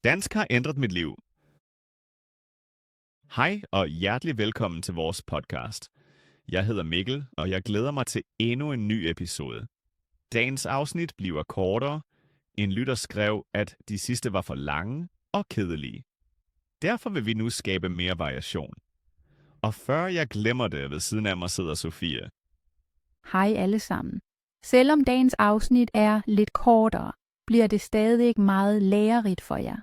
Dansk har ændret mit liv. Hej og hjertelig velkommen til vores podcast. Jeg hedder Mikkel, og jeg glæder mig til endnu en ny episode. Dagens afsnit bliver kortere. En lytter skrev, at de sidste var for lange og kedelige. Derfor vil vi nu skabe mere variation. Og før jeg glemmer det, ved siden af mig sidder Sofie. Hej alle sammen. Selvom dagens afsnit er lidt kortere, bliver det stadig meget lærerigt for jer.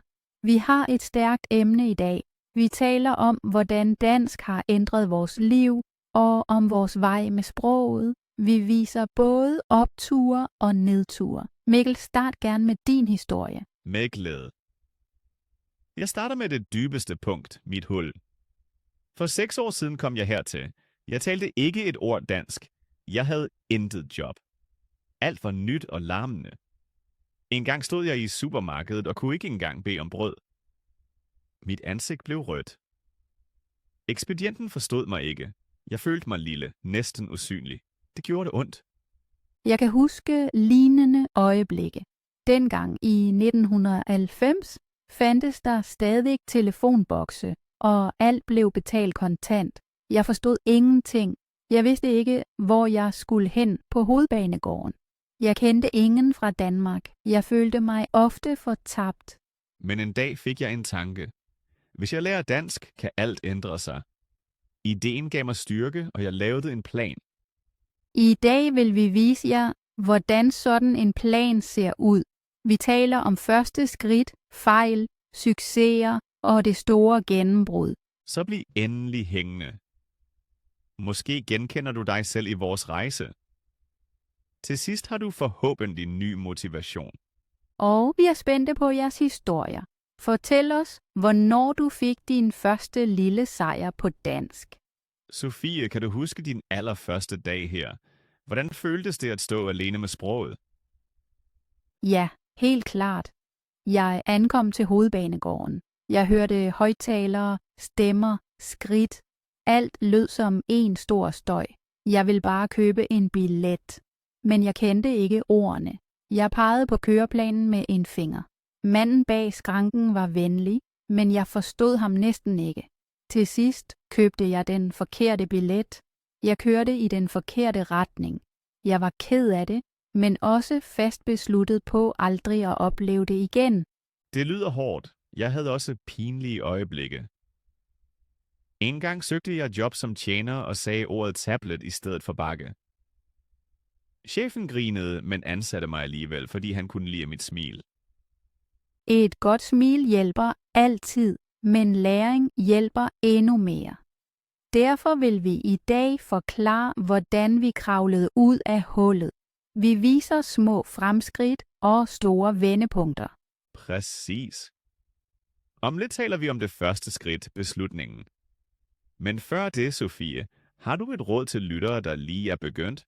Vi har et stærkt emne i dag. Vi taler om, hvordan dansk har ændret vores liv, og om vores vej med sproget. Vi viser både opture og nedture. Mikkel, start gerne med din historie. Med glæde. Jeg starter med det dybeste punkt, mit hul. For 6 år siden kom jeg hertil. Jeg talte ikke et ord dansk. Jeg havde intet job. Alt var nyt og larmende. En gang stod jeg i supermarkedet og kunne ikke engang bede om brød. Mit ansigt blev rødt. Ekspedienten forstod mig ikke. Jeg følte mig lille, næsten usynlig. Det gjorde det ondt. Jeg kan huske lignende øjeblikke. Dengang i 1990 fandtes der stadig telefonbokse, og alt blev betalt kontant. Jeg forstod ingenting. Jeg vidste ikke, hvor jeg skulle hen på Hovedbanegården. Jeg kendte ingen fra Danmark. Jeg følte mig ofte fortabt. Men en dag fik jeg en tanke. Hvis jeg lærer dansk, kan alt ændre sig. Ideen gav mig styrke, og jeg lavede en plan. I dag vil vi vise jer, hvordan sådan en plan ser ud. Vi taler om første skridt, fejl, succeser og det store gennembrud. Så bliv endelig hængende. Måske genkender du dig selv i vores rejse. Til sidst har du forhåbentlig ny motivation. Og vi er spændte på jeres historier. Fortæl os, hvornår du fik din første lille sejr på dansk. Sofie, kan du huske din allerførste dag her? Hvordan føltes det at stå alene med sproget? Ja, helt klart. Jeg ankom til Hovedbanegården. Jeg hørte højttalere, stemmer, skridt. Alt lød som en stor støj. Jeg ville bare købe en billet. Men jeg kendte ikke ordene. Jeg pegede på køreplanen med en finger. Manden bag skranken var venlig, men jeg forstod ham næsten ikke. Til sidst købte jeg den forkerte billet. Jeg kørte i den forkerte retning. Jeg var ked af det, men også fast besluttet på aldrig at opleve det igen. Det lyder hårdt. Jeg havde også pinlige øjeblikke. En gang søgte jeg job som tjener og sagde ordet tablet i stedet for bakke. Chefen grinede, men ansatte mig alligevel, fordi han kunne lide mit smil. Et godt smil hjælper altid, men læring hjælper endnu mere. Derfor vil vi i dag forklare, hvordan vi kravlede ud af hullet. Vi viser små fremskridt og store vendepunkter. Præcis. Om lidt taler vi om det første skridt, beslutningen. Men før det, Sofie, har du et råd til lyttere, der lige er begyndt?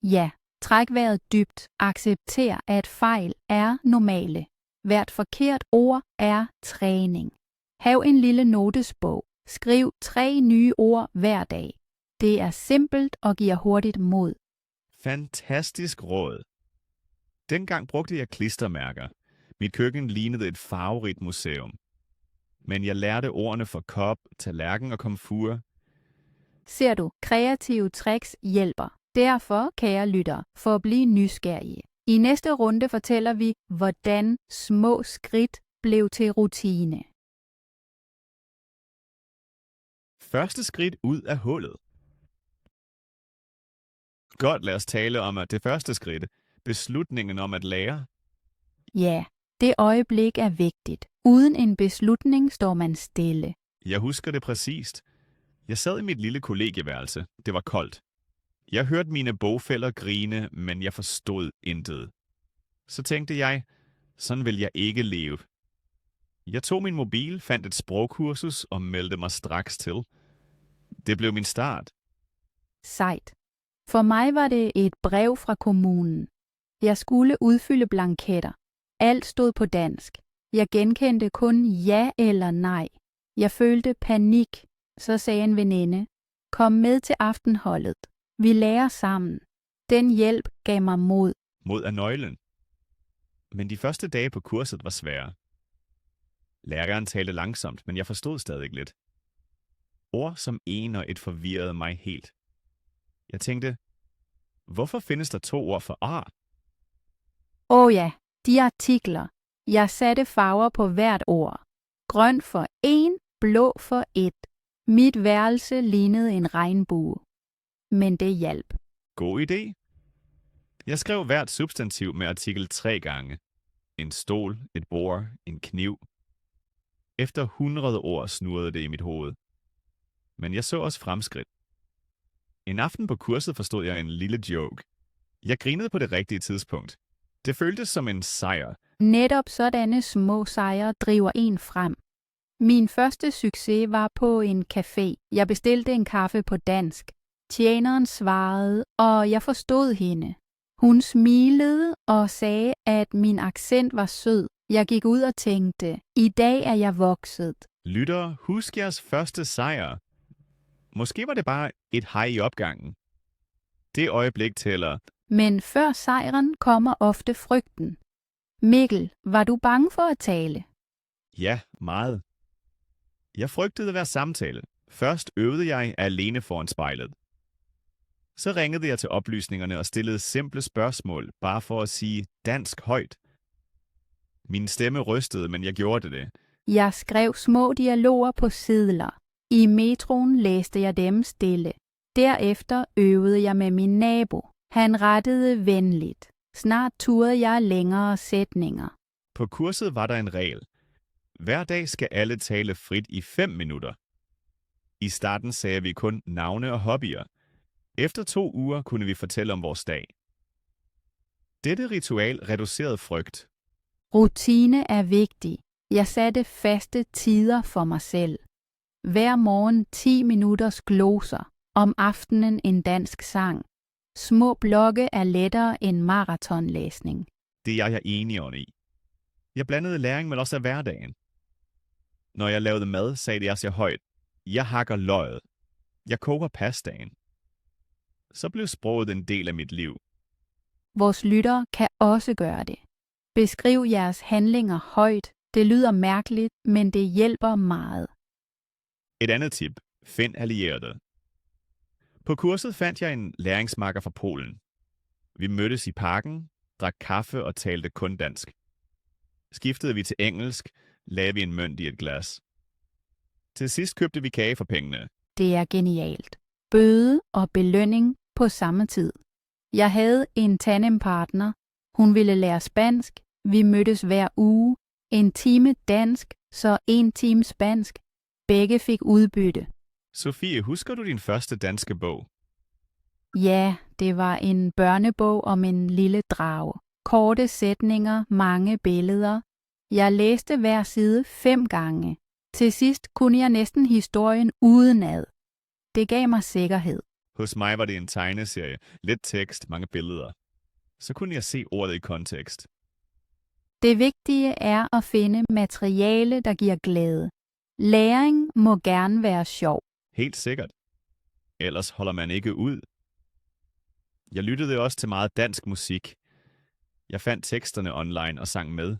Ja, træk vejret dybt. Accepter, at fejl er normale. Hvert forkert ord er træning. Hav en lille notesbog. Skriv 3 nye ord hver dag. Det er simpelt og giver hurtigt mod. Fantastisk råd. Dengang brugte jeg klistermærker. Mit køkken lignede et farverigt museum. Men jeg lærte ordene for kop, tallerken og komfur. Ser du, kreative tricks hjælper. Derfor, kære lytter, for at blive nysgerrige. I næste runde fortæller vi, hvordan små skridt blev til rutine. Første skridt ud af hullet. Godt, lad os tale om det første skridt. Beslutningen om at lære. Ja, det øjeblik er vigtigt. Uden en beslutning står man stille. Jeg husker det præcist. Jeg sad i mit lille kollegieværelse. Det var koldt. Jeg hørte mine bogfæller grine, men jeg forstod intet. Så tænkte jeg, sådan vil jeg ikke leve. Jeg tog min mobil, fandt et sprogkursus og meldte mig straks til. Det blev min start. Sejt. For mig var det et brev fra kommunen. Jeg skulle udfylde blanketter. Alt stod på dansk. Jeg genkendte kun ja eller nej. Jeg følte panik. Så sagde en veninde, kom med til aftenholdet. Vi lærer sammen. Den hjælp gav mig mod. Mod er nøglen. Men de første dage på kurset var svære. Læreren talte langsomt, men jeg forstod stadig lidt. Ord som en og et forvirrede mig helt. Jeg tænkte, hvorfor findes der 2 ord for ar? Ja, de artikler. Jeg satte farver på hvert ord. Grøn for 1, blå for 1. Mit værelse lignede en regnbue. Men det hjalp. God idé. Jeg skrev hvert substantiv med artikel 3 gange. En stol, et bord, en kniv. Efter 100 ord snurrede det i mit hoved. Men jeg så også fremskridt. En aften på kurset forstod jeg en lille joke. Jeg grinede på det rigtige tidspunkt. Det føltes som en sejr. Netop sådanne små sejre driver en frem. Min første succes var på en café. Jeg bestilte en kaffe på dansk. Tjeneren svarede, og jeg forstod hende. Hun smilede og sagde, at min accent var sød. Jeg gik ud og tænkte, i dag er jeg vokset. Lyttere, husk jeres første sejr. Måske var det bare et hej i opgangen. Det øjeblik tæller. Men før sejren kommer ofte frygten. Mikkel, var du bange for at tale? Ja, meget. Jeg frygtede hver samtale. Først øvede jeg alene foran spejlet. Så ringede jeg til oplysningerne og stillede simple spørgsmål, bare for at sige dansk højt. Min stemme rystede, men jeg gjorde det. Jeg skrev små dialoger på sedler. I metroen læste jeg dem stille. Derefter øvede jeg med min nabo. Han rettede venligt. Snart turde jeg længere sætninger. På kurset var der en regel. Hver dag skal alle tale frit i 5 minutter. I starten sagde vi kun navne og hobbyer. Efter 2 uger kunne vi fortælle om vores dag. Dette ritual reducerede frygt. Rutine er vigtig. Jeg satte faste tider for mig selv. Hver morgen 10 minutters gloser. Om aftenen en dansk sang. Små blokke er lettere end maratonlæsning. Det er jeg enig i. Jeg blandede læring med også af hverdagen. Når jeg lavede mad, sagde jeg så højt. Jeg hakker løget. Jeg koger pastaen. Så blev sproget en del af mit liv. Vores lyttere kan også gøre det. Beskriv jeres handlinger højt. Det lyder mærkeligt, men det hjælper meget. Et andet tip. Find allierede. På kurset fandt jeg en læringsmakker fra Polen. Vi mødtes i parken, drak kaffe og talte kun dansk. Skiftede vi til engelsk, lagde vi en mønt i et glas. Til sidst købte vi kage for pengene. Det er genialt. Bøde og belønning på samme tid. Jeg havde en tandempartner. Hun ville lære spansk. Vi mødtes hver uge. En time dansk, så 1 time spansk. Begge fik udbytte. Sofie, husker du din første danske bog? Ja, det var en børnebog om en lille drage. Korte sætninger, mange billeder. Jeg læste hver side 5 gange. Til sidst kunne jeg næsten historien udenad. Det gav mig sikkerhed. Hos mig var det en tegneserie. Lidt tekst, mange billeder. Så kunne jeg se ordet i kontekst. Det vigtige er at finde materiale, der giver glæde. Læring må gerne være sjov. Helt sikkert. Ellers holder man ikke ud. Jeg lyttede også til meget dansk musik. Jeg fandt teksterne online og sang med.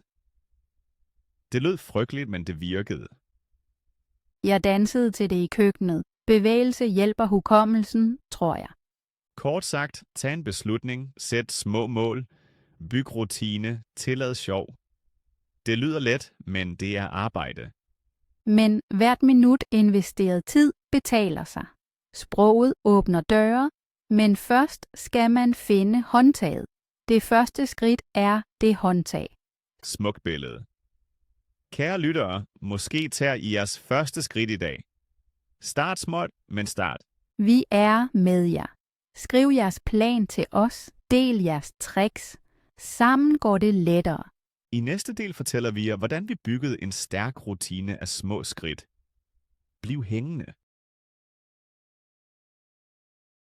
Det lød frygteligt, men det virkede. Jeg dansede til det i køkkenet. Bevægelse hjælper hukommelsen, tror jeg. Kort sagt, tag en beslutning, sæt små mål, byg rutine, tillad sjov. Det lyder let, men det er arbejde. Men hvert minut investeret tid betaler sig. Sproget åbner døre, men først skal man finde håndtaget. Det første skridt er det håndtag. Smuk billede. Kære lyttere, måske tager I jeres første skridt i dag. Start småt, men start. Vi er med jer. Skriv jeres plan til os. Del jeres tricks. Sammen går det lettere. I næste del fortæller vi jer, hvordan vi byggede en stærk rutine af små skridt. Bliv hængende.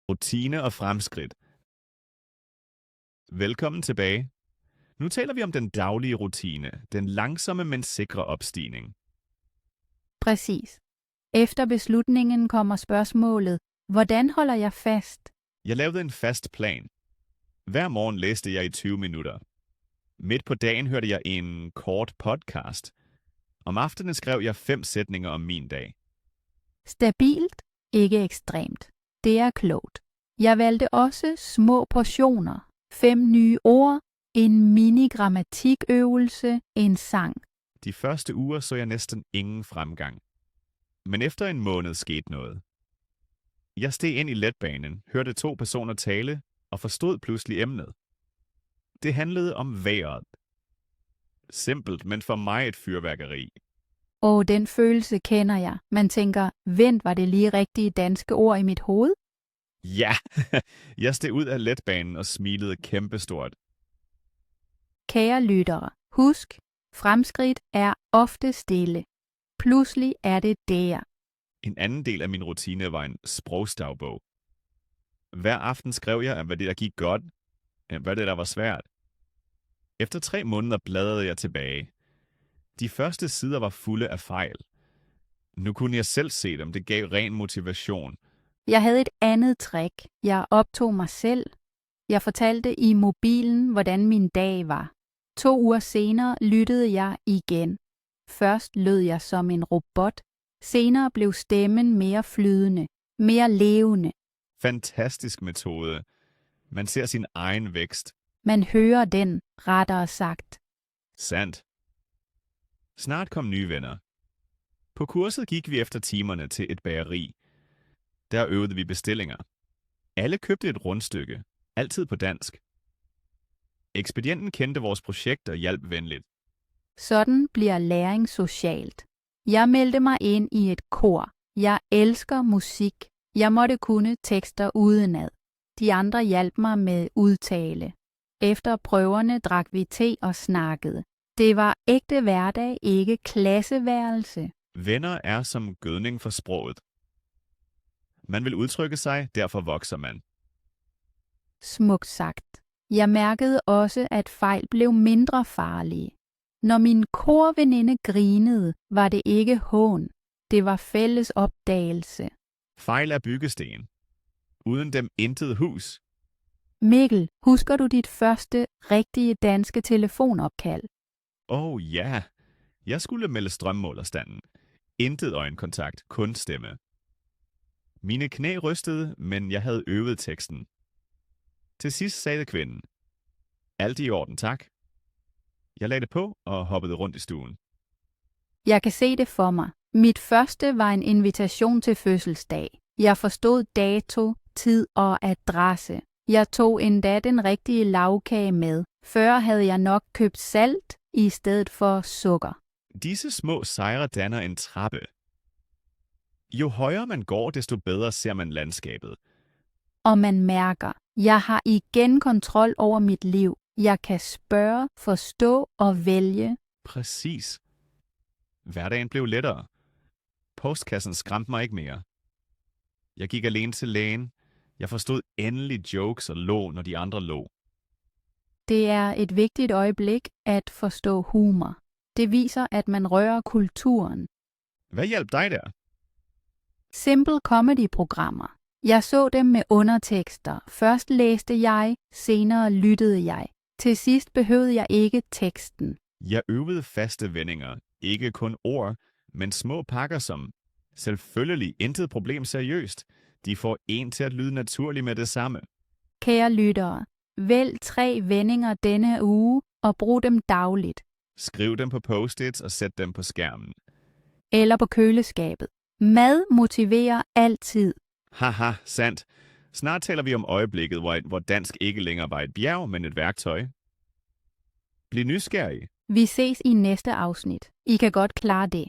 Rutine og fremskridt. Velkommen tilbage. Nu taler vi om den daglige rutine, den langsomme, men sikre opstigning. Præcis. Efter beslutningen kommer spørgsmålet, hvordan holder jeg fast? Jeg lavede en fast plan. Hver morgen læste jeg i 20 minutter. Midt på dagen hørte jeg en kort podcast. Om aftenen skrev jeg 5 sætninger om min dag. Stabilt, ikke ekstremt. Det er klogt. Jeg valgte også små portioner. 5 nye ord, en mini-grammatikøvelse, en sang. De første uger så jeg næsten ingen fremgang. Men efter en måned skete noget. Jeg steg ind i letbanen, hørte 2 personer tale og forstod pludselig emnet. Det handlede om vejret. Simpelt, men for mig et fyrværkeri. Og den følelse kender jeg. Man tænker, vent, var det lige rigtige danske ord i mit hoved? Ja, jeg steg ud af letbanen og smilede kæmpestort. Kære lyttere, husk, fremskridt er ofte stille. Pludselig er det der. En anden del af min rutine var en sprogsdagbog. Hver aften skrev jeg, hvad det der gik godt, hvad det der var svært. Efter 3 måneder bladrede jeg tilbage. De første sider var fulde af fejl. Nu kunne jeg selv se dem, det gav ren motivation. Jeg havde et andet trick. Jeg optog mig selv. Jeg fortalte i mobilen, hvordan min dag var. 2 uger senere lyttede jeg igen. Først lød jeg som en robot. Senere blev stemmen mere flydende, mere levende. Fantastisk metode. Man ser sin egen vækst. Man hører den, rettere sagt. Sandt. Snart kom nye venner. På kurset gik vi efter timerne til et bageri. Der øvede vi bestillinger. Alle købte et rundstykke, altid på dansk. Ekspedienten kendte vores projekt og hjalp venligt. Sådan bliver læring socialt. Jeg meldte mig ind i et kor. Jeg elsker musik. Jeg måtte kunne tekster udenad. De andre hjalp mig med udtale. Efter prøverne drak vi te og snakkede. Det var ægte hverdag, ikke klasseværelse. Venner er som gødning for sproget. Man vil udtrykke sig, derfor vokser man. Smukt sagt. Jeg mærkede også, at fejl blev mindre farlige. Når min korveninde grinede, var det ikke hån. Det var fælles opdagelse. Fejl er byggesten. Uden dem intet hus. Mikkel, husker du dit første rigtige danske telefonopkald? Ja. Jeg skulle melde strømmålerstanden. Intet øjenkontakt, kun stemme. Mine knæ rystede, men jeg havde øvet teksten. Til sidst sagde kvinden, alt i orden, tak. Jeg lagde det på og hoppede rundt i stuen. Jeg kan se det for mig. Mit første var en invitation til fødselsdag. Jeg forstod dato, tid og adresse. Jeg tog endda den rigtige lagkage med. Før havde jeg nok købt salt i stedet for sukker. Disse små sejre danner en trappe. Jo højere man går, desto bedre ser man landskabet. Og man mærker, jeg har igen kontrol over mit liv. Jeg kan spørge, forstå og vælge. Præcis. Hverdagen blev lettere. Postkassen skræmte mig ikke mere. Jeg gik alene til lægen. Jeg forstod endelig jokes og lå, når de andre lå. Det er et vigtigt øjeblik at forstå humor. Det viser, at man rører kulturen. Hvad hjalp dig der? Simple comedy-programmer. Jeg så dem med undertekster. Først læste jeg, senere lyttede jeg. Til sidst behøvede jeg ikke teksten. Jeg øvede faste vendinger. Ikke kun ord, men små pakker som selvfølgelig intet problem seriøst. De får en til at lyde naturligt med det samme. Kære lyttere, vælg 3 vendinger denne uge og brug dem dagligt. Skriv dem på post-its og sæt dem på skærmen. Eller på køleskabet. Mad motiverer altid. Haha, sandt. Snart taler vi om øjeblikket, hvor dansk ikke længere var et bjerg, men et værktøj. Bliv nysgerrig. Vi ses i næste afsnit. I kan godt klare det.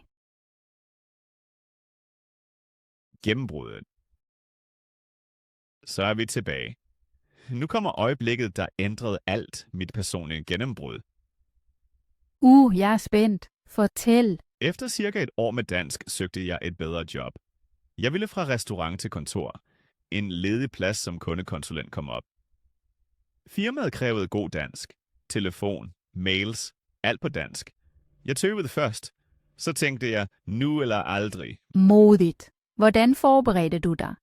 Gennembruddet. Så er vi tilbage. Nu kommer øjeblikket, der ændrede alt mit personlige gennembrud. Jeg er spændt. Fortæl. Efter cirka et år med dansk søgte jeg et bedre job. Jeg ville fra restaurant til kontor. En ledig plads som kundekonsulent kom op. Firmaet krævede god dansk. Telefon, mails, alt på dansk. Jeg tøvede først. Så tænkte jeg, nu eller aldrig. Modigt. Hvordan forberedte du dig?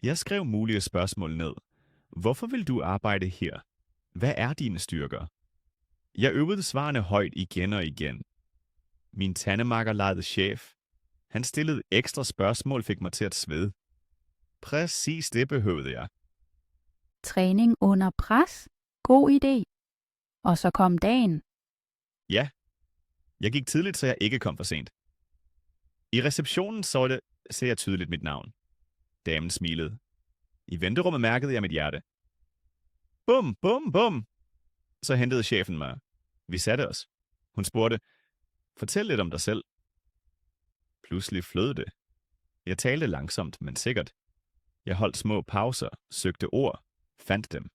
Jeg skrev mulige spørgsmål ned. Hvorfor vil du arbejde her? Hvad er dine styrker? Jeg øvede svarene højt igen og igen. Min tandemakker legede chef. Han stillede ekstra spørgsmål, fik mig til at svede. Præcis det behøvede jeg. Træning under pres? God idé. Og så kom dagen. Ja, jeg gik tidligt, så jeg ikke kom for sent. I receptionen så jeg tydeligt mit navn. Damen smilede. I venterummet mærkede jeg mit hjerte. Bum, bum, bum. Så hentede chefen mig. Vi satte os. Hun spurgte, fortæl lidt om dig selv. Pludselig flød det. Jeg talte langsomt, men sikkert. Jeg holdt små pauser, søgte ord, fandt dem.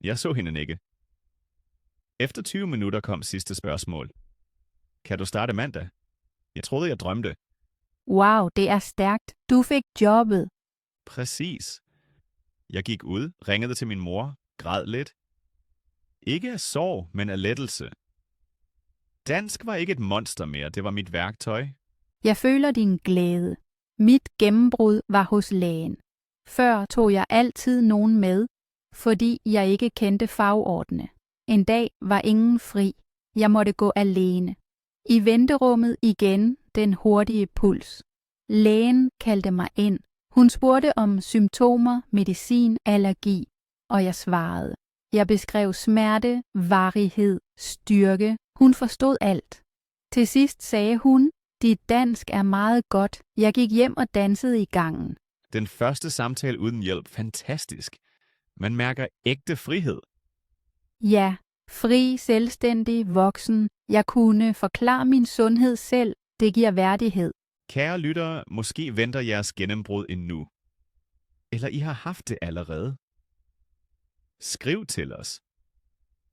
Jeg så hende ikke. Efter 20 minutter kom sidste spørgsmål. Kan du starte mandag? Jeg troede, jeg drømte. Wow, det er stærkt. Du fik jobbet. Præcis. Jeg gik ud, ringede til min mor, græd lidt. Ikke af sorg, men af lettelse. Dansk var ikke et monster mere, det var mit værktøj. Jeg føler din glæde. Mit gennembrud var hos lægen. Før tog jeg altid nogen med, fordi jeg ikke kendte fagordene. En dag var ingen fri. Jeg måtte gå alene. I venterummet igen den hurtige puls. Lægen kaldte mig ind. Hun spurgte om symptomer, medicin, allergi, og jeg svarede. Jeg beskrev smerte, varighed, styrke. Hun forstod alt. Til sidst sagde hun, dit dansk er meget godt. Jeg gik hjem og dansede i gangen. Den første samtale uden hjælp, fantastisk. Man mærker ægte frihed. Ja, fri, selvstændig, voksen. Jeg kunne forklare min sundhed selv. Det giver værdighed. Kære lyttere, måske venter jeres gennembrud endnu. Eller I har haft det allerede. Skriv til os.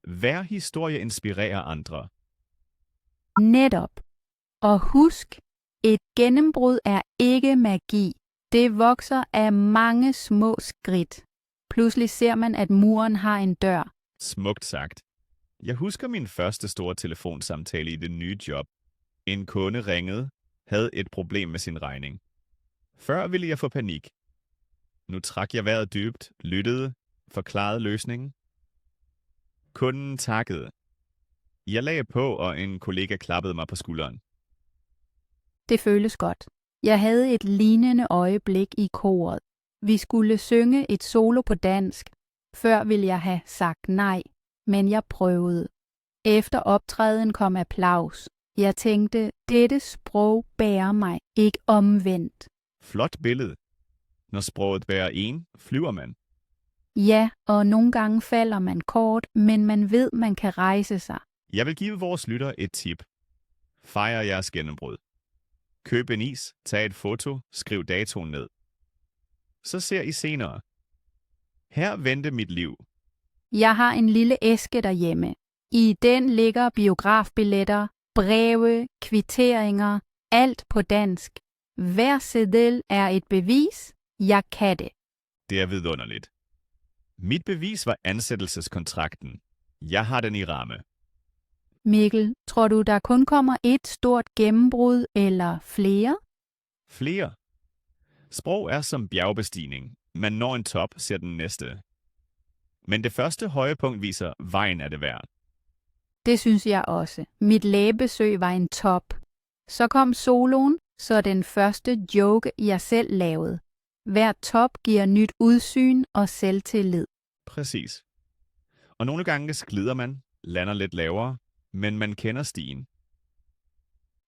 Hver historie inspirerer andre. Netop. Og husk, et gennembrud er ikke magi. Det vokser af mange små skridt. Pludselig ser man, at muren har en dør. Smukt sagt. Jeg husker min første store telefonsamtale i det nye job. En kunde ringede, havde et problem med sin regning. Før ville jeg få panik. Nu trak jeg vejret dybt, lyttede, forklarede løsningen. Kunden takkede. Jeg lagde på, og en kollega klappede mig på skulderen. Det føles godt. Jeg havde et lignende øjeblik i koret. Vi skulle synge et solo på dansk. Før ville jeg have sagt nej, men jeg prøvede. Efter optræden kom applaus. Jeg tænkte, dette sprog bærer mig, ikke omvendt. Flot billede. Når sproget bærer en, flyver man. Ja, og nogle gange falder man kort, men man ved, man kan rejse sig. Jeg vil give vores lytter et tip. Fejr jeres gennembrud. Køb en is, tag et foto, skriv datoen ned. Så ser I senere. Her vendte mit liv. Jeg har en lille æske derhjemme. I den ligger biografbilletter, breve, kvitteringer, alt på dansk. Hver seddel er et bevis. Jeg kan det. Det er vidunderligt. Mit bevis var ansættelseskontrakten. Jeg har den i ramme. Mikkel, tror du, der kun kommer et stort gennembrud eller flere? Flere. Sprog er som bjergbestigning. Man når en top, ser den næste. Men det første højdepunkt viser, vejen er det værd. Det synes jeg også. Mit lægebesøg var en top. Så kom soloen, så den første joke, jeg selv lavede. Hver top giver nyt udsyn og selvtillid. Præcis. Og nogle gange glider man, lander lidt lavere, men man kender stien.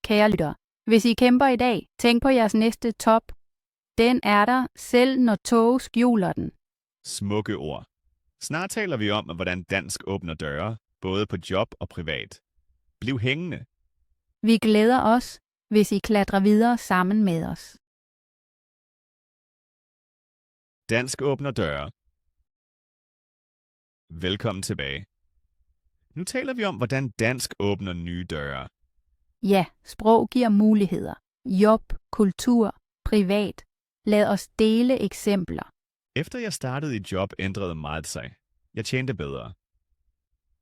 Kære lytter, hvis I kæmper i dag, tænk på jeres næste top. Den er der, selv når tog skjuler den. Smukke ord. Snart taler vi om, hvordan dansk åbner døre, både på job og privat. Bliv hængende. Vi glæder os, hvis I klatrer videre sammen med os. Dansk åbner døre. Velkommen tilbage. Nu taler vi om, hvordan dansk åbner nye døre. Ja, sprog giver muligheder. Job, kultur, privat. Lad os dele eksempler. Efter jeg startede i job, ændrede meget sig. Jeg tjente bedre.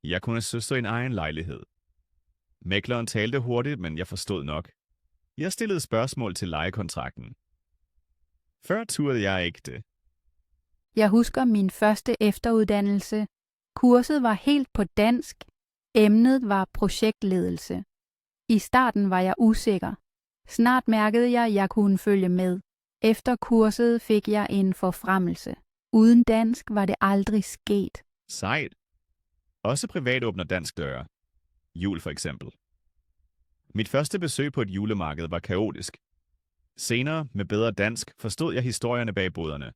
Jeg kunne søstå en egen lejlighed. Mægleren talte hurtigt, men jeg forstod nok. Jeg stillede spørgsmål til lejekontrakten. Før turde jeg ikke det. Jeg husker min første efteruddannelse. Kurset var helt på dansk. Emnet var projektledelse. I starten var jeg usikker. Snart mærkede jeg, at jeg kunne følge med. Efter kurset fik jeg en forfremmelse. Uden dansk var det aldrig sket. Sejt. Også privat åbner dansk døre. Jul for eksempel. Mit første besøg på et julemarked var kaotisk. Senere, med bedre dansk, forstod jeg historierne bag boderne.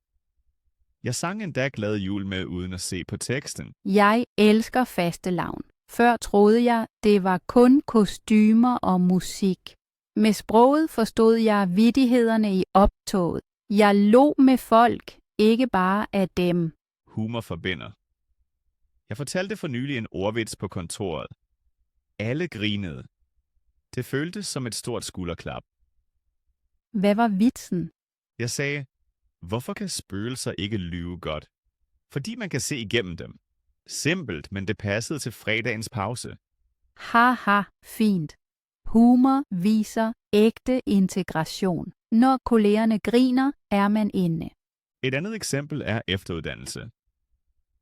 Jeg sang endda glad jul med uden at se på teksten. Jeg elsker fastelavn. Før troede jeg, det var kun kostymer og musik. Med sproget forstod jeg vittighederne i optoget. Jeg lå med folk, ikke bare af dem. Humor forbinder. Jeg fortalte for nylig en ordvits på kontoret. Alle grinede. Det føltes som et stort skulderklap. Hvad var vitsen? Jeg sagde, hvorfor kan spøgelser ikke lyve godt? Fordi man kan se igennem dem. Simpelt, men det passede til fredagens pause. Haha, fint. Humor viser ægte integration. Når kollegerne griner, er man inde. Et andet eksempel er efteruddannelse.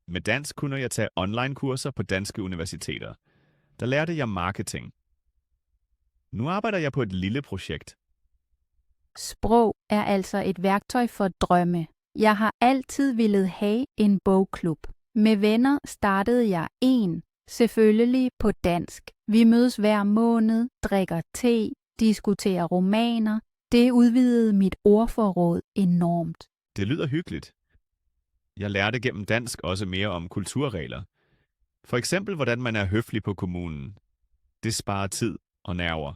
Med dansk kunne jeg tage online-kurser på danske universiteter. Der lærte jeg marketing. Nu arbejder jeg på et lille projekt. Sprog er altså et værktøj for drømme. Jeg har altid ville have en bogklub. Med venner startede jeg en, selvfølgelig på dansk. Vi mødes hver måned, drikker te, diskuterer romaner. Det udvidede mit ordforråd enormt. Det lyder hyggeligt. Jeg lærte gennem dansk også mere om kulturregler. For eksempel, hvordan man er høflig på kommunen. Det sparer tid og nerver.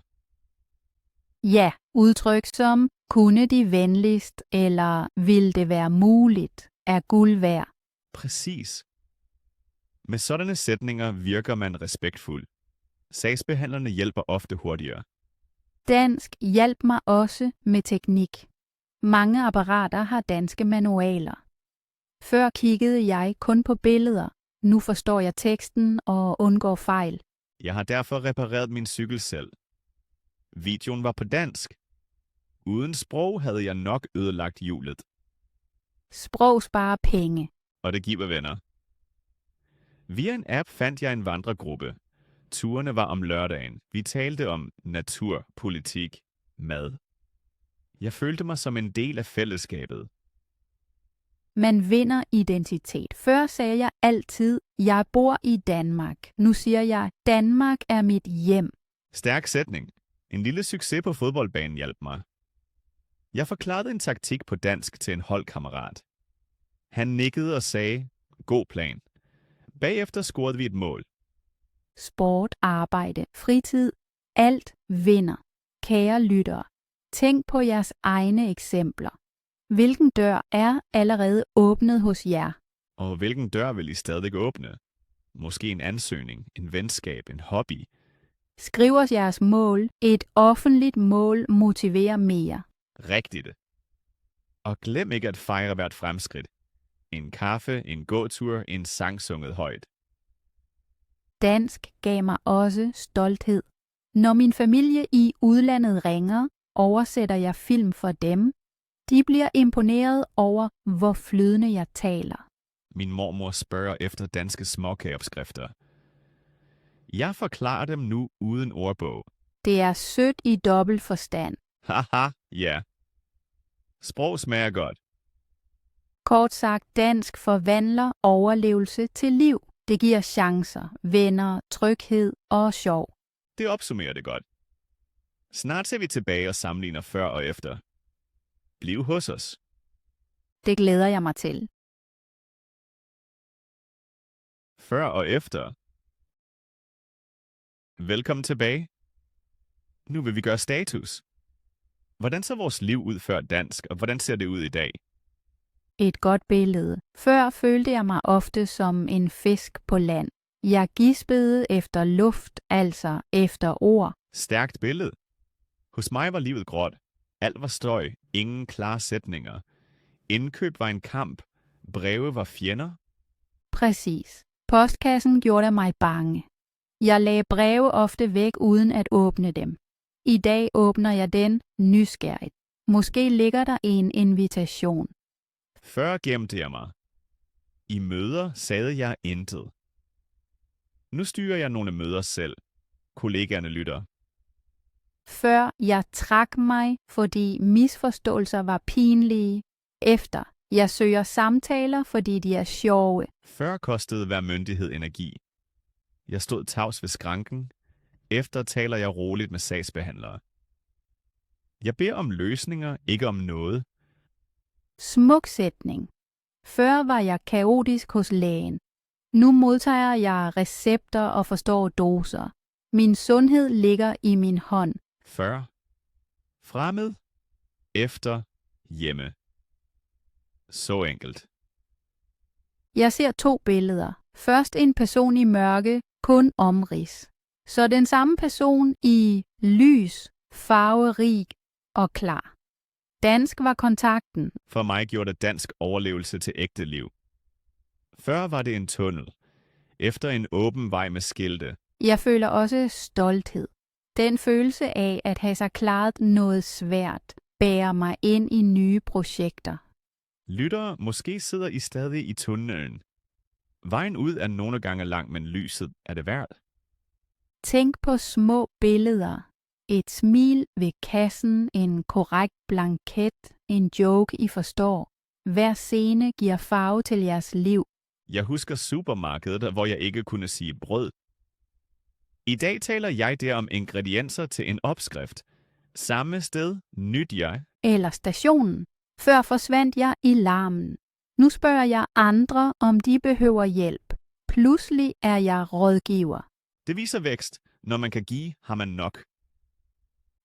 Ja, udtryk som kunne de venligst eller vil det være muligt er guld værd. Præcis. Med sådanne sætninger virker man respektfuld. Sagsbehandlerne hjælper ofte hurtigere. Dansk hjalp mig også med teknik. Mange apparater har danske manualer. Før kiggede jeg kun på billeder. Nu forstår jeg teksten og undgår fejl. Jeg har derfor repareret min cykel selv. Videoen var på dansk. Uden sprog havde jeg nok ødelagt hjulet. Sprog sparer penge. Og det giver venner. Via en app fandt jeg en vandregruppe. Turene var om lørdagen. Vi talte om natur, politik, mad. Jeg følte mig som en del af fællesskabet. Man vinder identitet. Før sagde jeg altid, jeg bor i Danmark. Nu siger jeg, Danmark er mit hjem. Stærk sætning. En lille succes på fodboldbanen hjalp mig. Jeg forklarede en taktik på dansk til en holdkammerat. Han nikkede og sagde, god plan. Bagefter scorede vi et mål. Sport, arbejde, fritid, alt vinder. Kære lyttere, tænk på jeres egne eksempler. Hvilken dør er allerede åbnet hos jer? Og hvilken dør vil I stadig åbne? Måske en ansøgning, en venskab, en hobby. Skriv os jeres mål. Et offentligt mål motiverer mere. Rigtigt. Og glem ikke at fejre hvert fremskridt. En kaffe, en gåtur, en sang sunget højt. Dansk gav mig også stolthed. Når min familie i udlandet ringer, oversætter jeg film for dem. De bliver imponeret over, hvor flydende jeg taler. Min mormor spørger efter danske småkageopskrifter. Jeg forklarer dem nu uden ordbog. Det er sødt i dobbelt forstand. Haha, ja. Sprog smager godt. Kort sagt, dansk forvandler overlevelse til liv. Det giver chancer, venner, tryghed og sjov. Det opsummerer det godt. Snart ser vi tilbage og sammenligner før og efter. Bliv hos os. Det glæder jeg mig til. Før og efter. Velkommen tilbage. Nu vil vi gøre status. Hvordan ser vores liv ud før dansk, og hvordan ser det ud i dag? Et godt billede. Før følte jeg mig ofte som en fisk på land. Jeg gispede efter luft, altså efter ord. Stærkt billede. Hos mig var livet gråt. Alt var støj, ingen klare sætninger. Indkøb var en kamp. Breve var fjender. Præcis. Postkassen gjorde mig bange. Jeg lagde breve ofte væk uden at åbne dem. I dag åbner jeg den nysgerrigt. Måske ligger der en invitation. Før gemte jeg mig. I møder sagde jeg intet. Nu styrer jeg nogle møder selv. Kollegaerne lytter. Før jeg trak mig, fordi misforståelser var pinlige. Efter jeg søger samtaler, fordi de er sjove. Før kostede hver myndighed energi. Jeg stod tavs ved skranken. Efter taler jeg roligt med sagsbehandlere. Jeg beder om løsninger, ikke om noget. Smuk sætning. Før var jeg kaotisk hos lægen. Nu modtager jeg recepter og forstår doser. Min sundhed ligger i min hånd. Før. Fremmed. Efter. Hjemme. Så enkelt. Jeg ser 2 billeder. Først en person i mørke, kun omrids. Så den samme person i lys, farverig og klar. Dansk var kontakten. For mig gjorde det dansk overlevelse til ægte liv. Før var det en tunnel. Efter en åben vej med skilte. Jeg føler også stolthed. Den følelse af at have sig klaret noget svært, bærer mig ind i nye projekter. Lyttere, måske sidder I stadig i tunnelen. Vejen ud er nogle gange lang, men lyset er det værd. Tænk på små billeder. Et smil ved kassen, en korrekt blanket, en joke I forstår. Hver scene giver farve til jeres liv. Jeg husker supermarkedet, hvor jeg ikke kunne sige brød. I dag taler jeg der om ingredienser til en opskrift. Samme sted, nyt jeg. Eller stationen. Før forsvandt jeg i larmen. Nu spørger jeg andre, om de behøver hjælp. Pludselig er jeg rådgiver. Det viser vækst. Når man kan give, har man nok.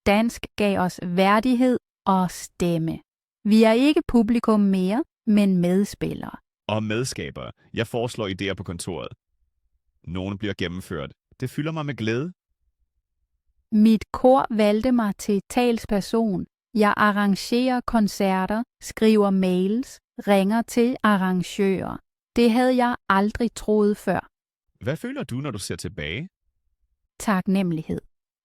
Dansk gav os værdighed og stemme. Vi er ikke publikum mere, men medspillere. Og medskaber. Jeg foreslår idéer på kontoret. Nogle bliver gennemført. Det fylder mig med glæde. Mit kor valgte mig til talsperson. Jeg arrangerer koncerter, skriver mails, ringer til arrangører. Det havde jeg aldrig troet før. Hvad føler du, når du ser tilbage? Taknemmelighed.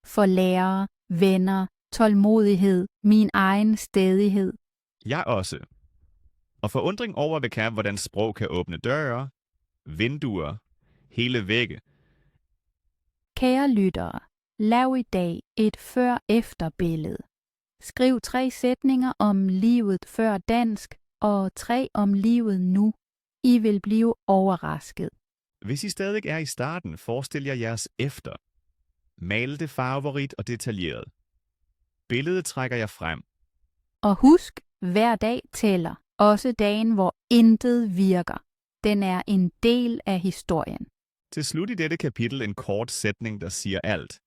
For lærere, venner, tålmodighed, min egen stædighed. Jeg også. Og forundring over, hvordan sprog kan åbne døre, vinduer, hele vægge. Kære lyttere, lav i dag et før-efter-billede. Skriv 3 sætninger om livet før dansk og 3 om livet nu. I vil blive overrasket. Hvis I stadig er i starten, forestil jer jeres efter. Mal det farverigt og detaljeret. Billedet trækker jeg frem. Og husk, hver dag tæller. Også dagen, hvor intet virker. Den er en del af historien. Til slut i dette kapitel en kort sætning, der siger alt.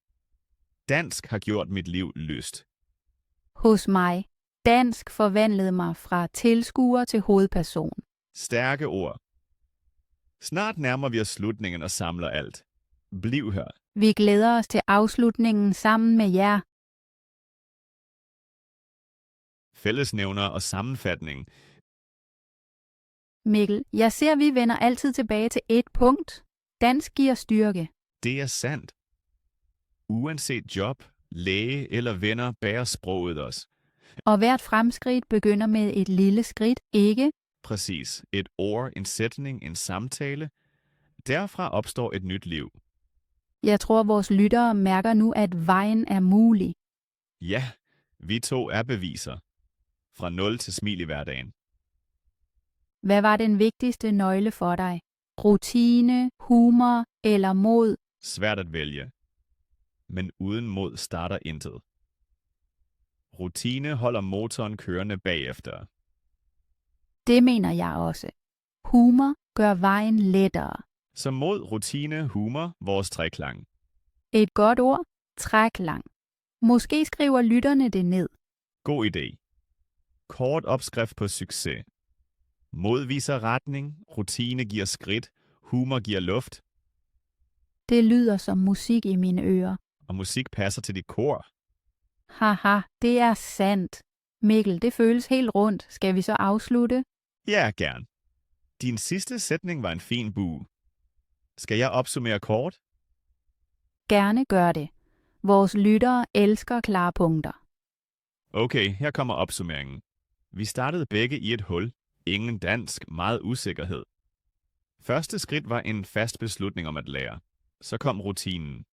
Dansk har gjort mit liv lyst. Hos mig. Dansk forvandlede mig fra tilskuer til hovedperson. Stærke ord. Snart nærmer vi os slutningen og samler alt. Bliv her. Vi glæder os til afslutningen sammen med jer. Fællesnævner og sammenfatning. Mikkel, jeg ser, vi vender altid tilbage til et punkt. Dansk giver styrke. Det er sandt. Uanset job, læge eller venner bærer sproget os. Og hvert fremskridt begynder med et lille skridt, ikke? Præcis. Et ord, en sætning, en samtale. Derfra opstår et nyt liv. Jeg tror, vores lyttere mærker nu, at vejen er mulig. Ja, vi 2 er beviser. Fra 0 til smil i hverdagen. Hvad var den vigtigste nøgle for dig? Rutine, humor eller mod? Svært at vælge. Men uden mod starter intet. Rutine holder motoren kørende bagefter. Det mener jeg også. Humor gør vejen lettere. Så mod, rutine, humor, vores treklang. Et godt ord, træklang. Måske skriver lytterne det ned. God idé. Kort opskrift på succes. Mod viser retning, rutine giver skridt, humor giver luft. Det lyder som musik i mine ører. Og musik passer til dit kor. Haha, det er sandt. Mikkel, det føles helt rundt. Skal vi så afslutte? Ja, gern. Din sidste sætning var en fin bue. Skal jeg opsummere kort? Gerne gør det. Vores lyttere elsker klare punkter. Okay, her kommer opsummeringen. Vi startede begge i et hul. Ingen dansk, meget usikkerhed. Første skridt var en fast beslutning om at lære. Så kom rutinen.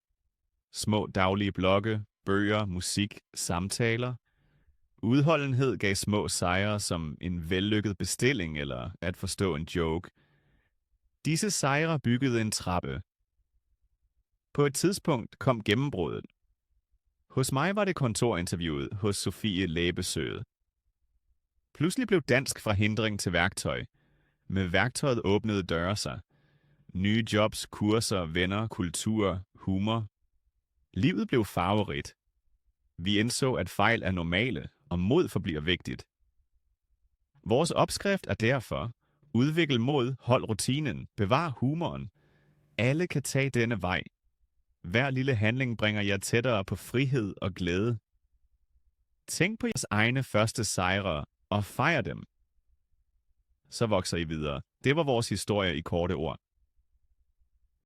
Små daglige blokke, bøger, musik, samtaler. Udholdenhed gav små sejre som en vellykket bestilling eller at forstå en joke. Disse sejre byggede en trappe. På et tidspunkt kom gennembruddet. Hos mig var det kontorinterviewet hos Sofie Læbesøde. Pludselig blev dansk fra hindring til værktøj. Med værktøjet åbnede døre sig. Nye jobs, kurser, venner, kultur, humor. Livet blev farverigt. Vi indså, at fejl er normale, og mod forbliver vigtigt. Vores opskrift er derfor: udvikle mod, hold rutinen, bevar humoren. Alle kan tage denne vej. Hver lille handling bringer jer tættere på frihed og glæde. Tænk på jeres egne første sejre og fejr dem. Så vokser I videre. Det var vores historie i korte ord.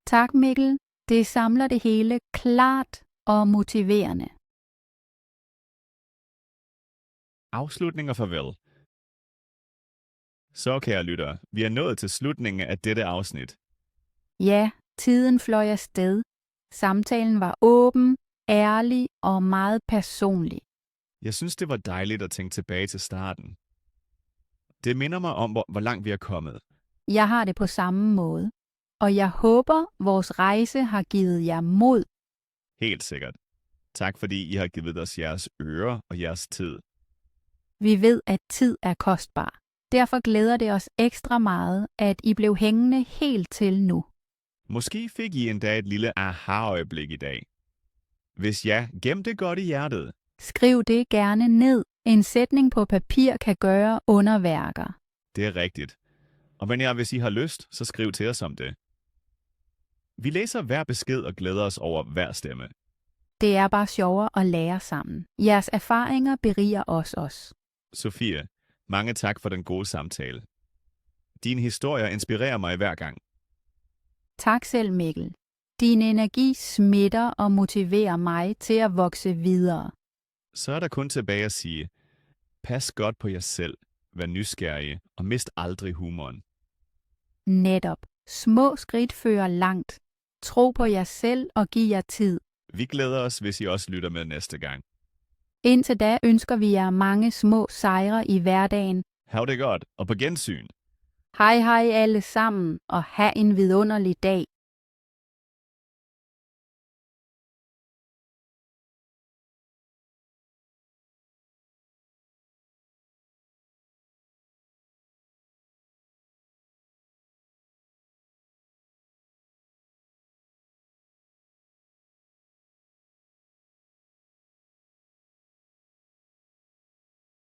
Tak, Mikkel. Det samler det hele klart og motiverende. Afslutning og farvel. Så, kære lyttere, vi er nået til slutningen af dette afsnit. Ja, tiden fløj afsted. Samtalen var åben, ærlig og meget personlig. Jeg synes, det var dejligt at tænke tilbage til starten. Det minder mig om, hvor langt vi er kommet. Jeg har det på samme måde. Og jeg håber, vores rejse har givet jer mod. Helt sikkert. Tak fordi I har givet os jeres ører og jeres tid. Vi ved, at tid er kostbar. Derfor glæder det os ekstra meget, at I blev hængende helt til nu. Måske fik I endda et lille aha-øjeblik i dag. Hvis ja, gem det godt i hjertet. Skriv det gerne ned. En sætning på papir kan gøre underværker. Det er rigtigt. Og hvis I har lyst, så skriv til os om det. Vi læser hver besked og glæder os over hver stemme. Det er bare sjovere at lære sammen. Jeres erfaringer beriger os. Sofie, mange tak for den gode samtale. Din historie inspirerer mig hver gang. Tak selv, Mikkel. Din energi smitter og motiverer mig til at vokse videre. Så er der kun tilbage at sige: pas godt på jer selv, vær nysgerrige og mist aldrig humoren. Netop. Små skridt fører langt. Tro på jer selv og giv jer tid. Vi glæder os, hvis I også lytter med næste gang. Indtil da ønsker vi jer mange små sejre i hverdagen. Hav det godt, og på gensyn. Hej hej alle sammen, og have en vidunderlig dag.